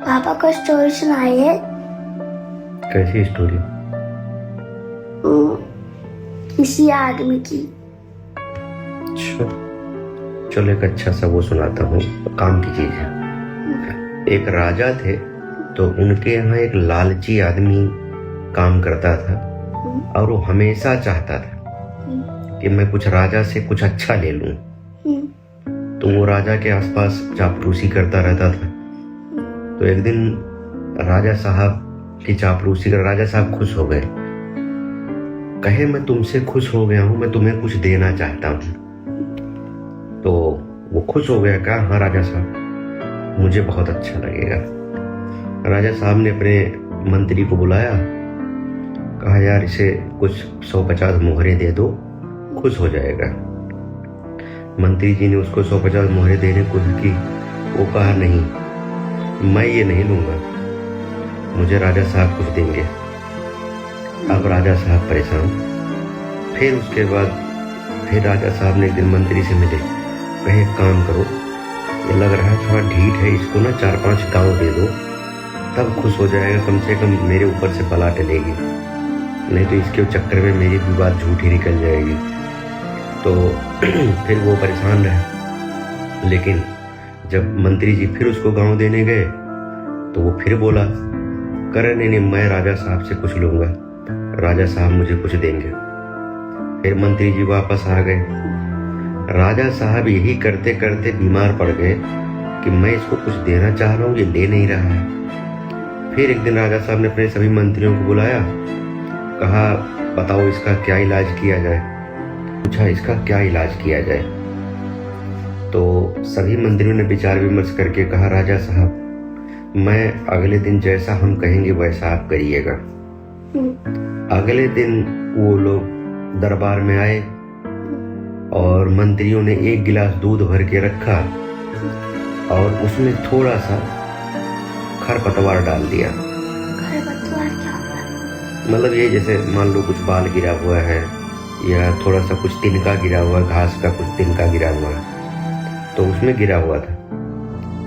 पापा को स्टोरी सुनाइए। कैसी स्टोरी? किसी आदमी की। अच्छा, चलो एक अच्छा सा वो सुनाता हूँ, काम की चीज है। एक राजा थे, तो उनके यहाँ एक लालची आदमी काम करता था और वो हमेशा चाहता था कि मैं कुछ राजा से कुछ अच्छा ले लूं। तो वो राजा के आसपास चापलूसी करता रहता था। तो एक दिन राजा साहब की चापलूसी कर राजा साहब खुश हो गए। कहे, मैं तुमसे खुश हो गया हूं, मैं तुम्हें कुछ देना चाहता हूं। तो वो खुश हो गया, कहा हाँ राजा साहब, मुझे बहुत अच्छा लगेगा। राजा साहब ने अपने मंत्री को बुलाया, कहा यार इसे कुछ 150 मोहरें दे दो, खुश हो जाएगा। मंत्री जी ने उसको 150 मोहरें देने को की। वो कहा नहीं, मैं ये नहीं लूंगा, मुझे राजा साहब कुछ देंगे। अब राजा साहब परेशान। फिर उसके बाद फिर राजा साहब ने एक दिन मंत्री से मिले, कहे काम करो, ये लग रहा है थोड़ा ढीठ है, इसको ना 4-5 गाँव दे दो, तब खुश हो जाएगा, कम से कम मेरे ऊपर से बला टलेगी, नहीं तो इसके चक्कर में मेरी भी बात झूठी निकल जाएगी। तो फिर वो परेशान रहे। लेकिन जब मंत्री जी फिर उसको गांव देने गए तो वो फिर बोला, करे नहीं, मैं राजा साहब से कुछ लूंगा, राजा साहब मुझे कुछ देंगे। फिर मंत्री जी वापस आ गए। राजा साहब यही करते करते बीमार पड़ गए कि मैं इसको कुछ देना चाह रहा हूँ, ये ले नहीं रहा है। फिर एक दिन राजा साहब ने अपने सभी मंत्रियों को बुलाया, कहा बताओ इसका क्या इलाज किया जाए। पूछा इसका क्या इलाज किया जाए। तो सभी मंत्रियों ने विचार विमर्श करके कहा, राजा साहब मैं अगले दिन जैसा हम कहेंगे वैसा आप करिएगा। अगले दिन वो लोग दरबार में आए और मंत्रियों ने 1 गिलास दूध भर के रखा और उसमें थोड़ा सा खरपतवार डाल दिया। खरपतवार क्या होता है? मतलब ये जैसे मान लो कुछ बाल गिरा हुआ है या थोड़ा सा कुछ तिनका गिरा हुआ, घास का कुछ तिनका गिरा हुआ है, तो उसमें गिरा हुआ था।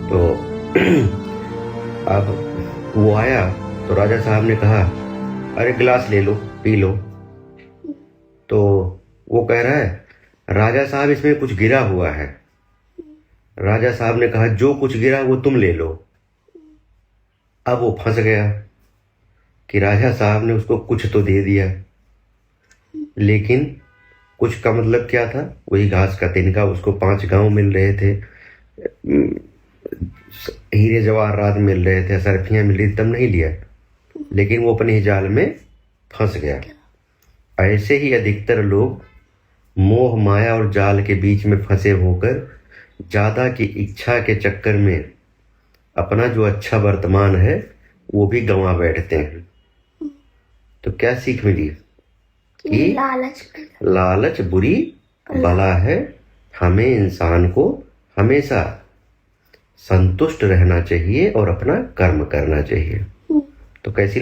तो अब वो आया तो राजा साहब ने कहा, अरे गिलास ले लो, पी लो। तो वो कह रहा है, राजा साहब इसमें कुछ गिरा हुआ है। राजा साहब ने कहा, जो कुछ गिरा वो तुम ले लो। अब वो फंस गया कि राजा साहब ने उसको कुछ तो दे दिया, लेकिन कुछ का मतलब क्या था, वही घास का तिनका। उसको 5 गांव मिल रहे थे, हीरे जवाहरात मिल रहे थे, सरफियां मिल रही, तब नहीं लिया, लेकिन वो अपने ही जाल में फंस गया। ऐसे ही अधिकतर लोग मोह माया और जाल के बीच में फंसे होकर ज्यादा की इच्छा के चक्कर में अपना जो अच्छा वर्तमान है वो भी गंवा बैठते हैं। तो क्या सीख मिली कि लालच बुरी बला है। हमें इंसान को हमेशा संतुष्ट रहना चाहिए और अपना कर्म करना चाहिए। तो कैसी